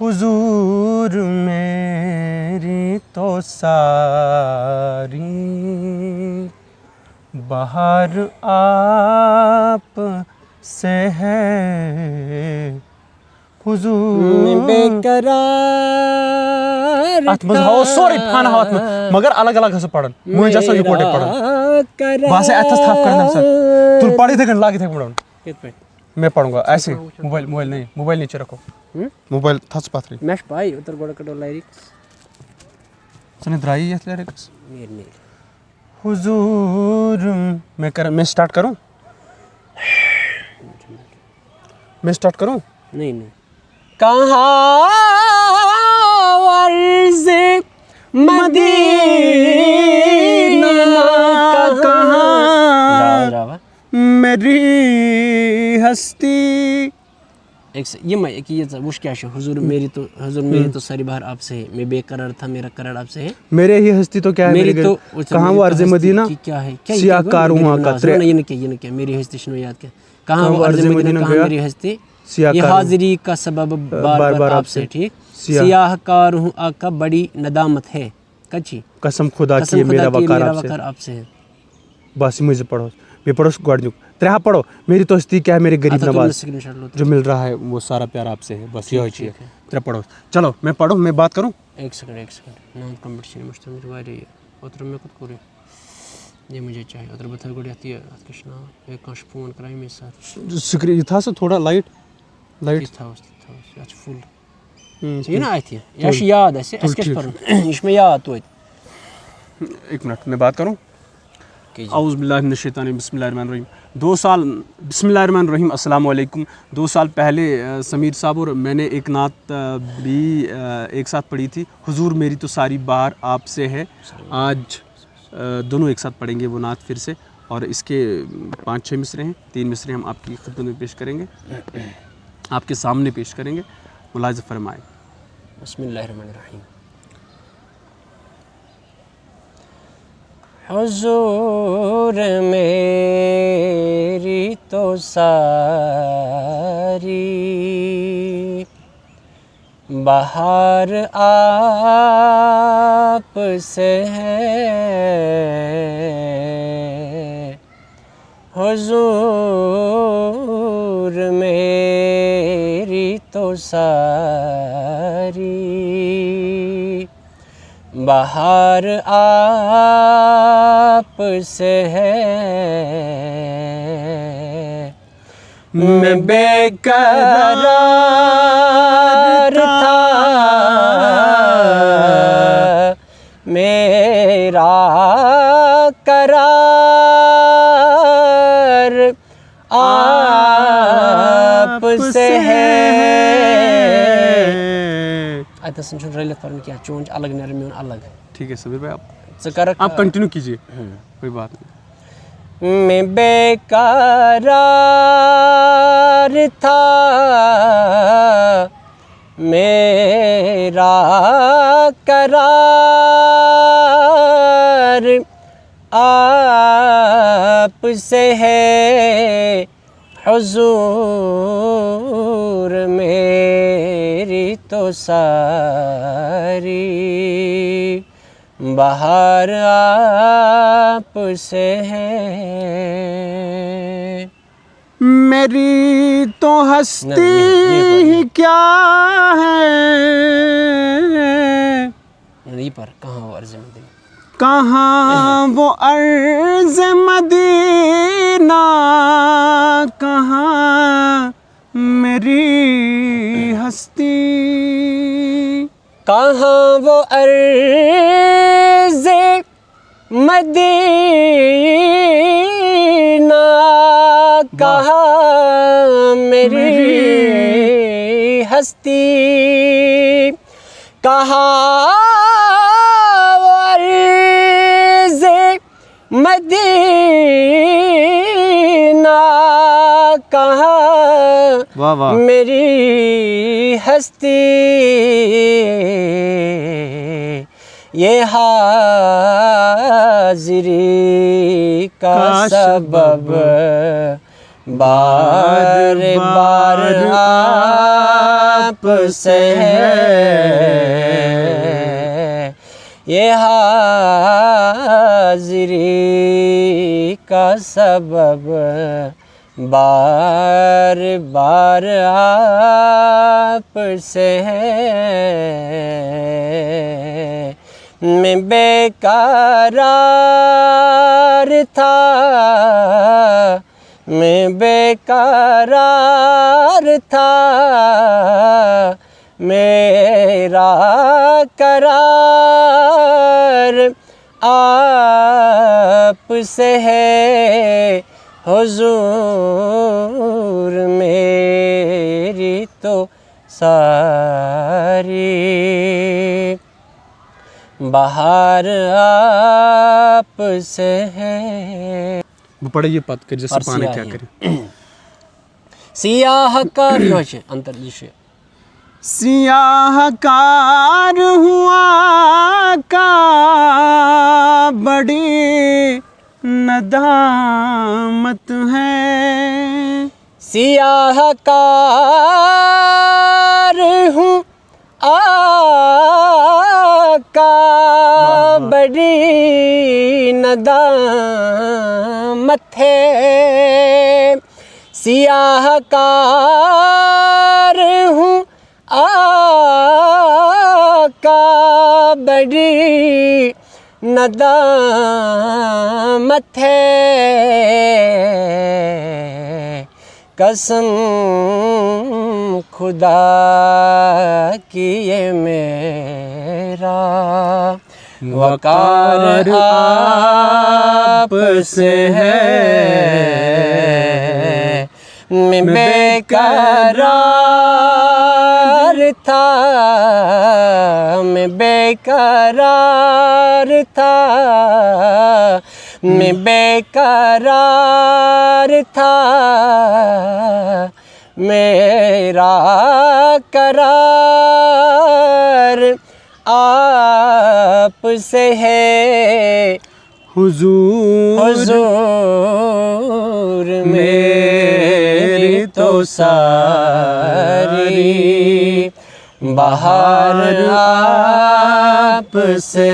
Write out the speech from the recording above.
हुजूर मेरी तो सारी बाहर आप से है हुजूर बेकरार अत मज हाव सोरे फान हाव मगर अलग अलग हस पढ़न मुझे जैसा इकोटे पढ़न बस एथस थाप करना सर तू पढ़ी थे लागे थे पढ़न मैं पढ़ूंगा ऐसे मोबाइल नीचे रखो मोबाइल थस पथरी मैश भाई उतर गोड़ कटो लिरिक्स सने द्राई ये लिरिक्स नहीं हुजूर मैं स्टार्ट करूं नहीं कहाँ वर्ज़ मदीना कहाँ मेरी हस्ती एक ये वुश क्या है हुजूर मेरी तो सारी बाहर आपसे है मैं बेकरार था मेरा करार आपसे है मेरे ही हस्ती तो क्या है मेरी तो कहाँ वो अर्ज़ मदीना क्या है सिया कारवां कतरे ये नहीं क्या मेरी हस्ती शनो याद क्या कहाँ वो अर्ज़ मदीना कहाँ मेरी हस्ती ये हाजिरी का सबब बार बार आपसे ठीक सियाहकार हूँ आका बड़ी नदामत है कच्ची कसम खुदा की मेरा वकार आपसे है बस मुझे पढ़ो मैं पढ़ो गॉडनुक त्रेहा पढ़ो मेरी तो हस्ती क्या है मेरे गरीब नवाज जो मिल रहा है वो सारा प्यार आपसे है बस यही चाहिए तेरा पढ़ो चलो मैं पढ़ूँ मैं बात करूँ एक सेकंड नॉन कंपटीशन मुझे वारी उतर मैं खुद करूँ ये मुझे चाहिए उतर बता गुड़ी आती है कृष्णा एक काश फोन कराई मेरे साथ स्क्रीन था से थोड़ा लाइट था फुल ये ना आई थी याद है कैसे पढ़ूं इसमें याद तो एक मिनट मैं बात करूँ औज़ु बिल्लाहि मिनश शैतानिर रजीम बिस्मिल्लाहिर्रहमानिर्रहीम 2 साल बिस्मिल्लाहिर्रहमानिर्रहीम अस्सलाम वालेकुम 2 साल पहले समीर साहब और मैंने एक नात भी एक साथ पढ़ी थी हुजूर मेरी तो सारी बाहर आपसे है आज दोनों एक साथ पढ़ेंगे वो नात फिर से और इसके 5-6 मिसरे हैं 3 मिसरे हम आपकी खिदमत में पेश करेंगे आपके सामने पेश करेंगे मुलाहिज़ा फरमाएं बिस्मिल्लाहिर्रहमानिर्रहीम हुजूर मेरी तो सारी बाहर आप से है हुजूर मेरी तो सारी बाहर आप से है मैं बेकरार था मेरा करार आप से है सुन रैलत पर क्या चोंच अलग नरमी अलग ठीक है सबीर भाई आप कंटिन्यू कीजिए कोई बात नहीं मैं बेकरार था मेरा करार आप से है हुजूर मेरी तो सारी बाहर आप से है मेरी तो हस्ती क्या है नहीं पर कहाँ वो अर्ज़ मदीना कहाँ वो अर्ज़ मदीना कहाँ मेरी हस्ती कहाँ वो अर्ज़ मदीना कहाँ मेरी हस्ती कहाँ वो अर्ज़ मदीना कहाँ मेरी हस्ती ये हाज़िरी का सबब बार बार से है, ये हाज़िरी का सबब बार बार आप से है। मैं बेकरार था, मैं बेकरार था, मेरा करार आप से है। हुजूर मेरी तो सारी बाहर आप से है। वो पढ़िए पद कर जैसे पाने क्या करें। सियाहकार अंतर्दिशे सियाहकार हुआ का बड़ी नदामत है। सियाहकार हूँ आका बड़ी नदामत है। सियाहकार हूँ आका बड़ी नदामत है। कसम खुदा की ये मेरा वकार आप से है। मैं बेकरार था, मैं बेकरार था, मैं बेकरार था, मेरा करार आप से है। हुजूर मेरी तो सारी बाहर आप से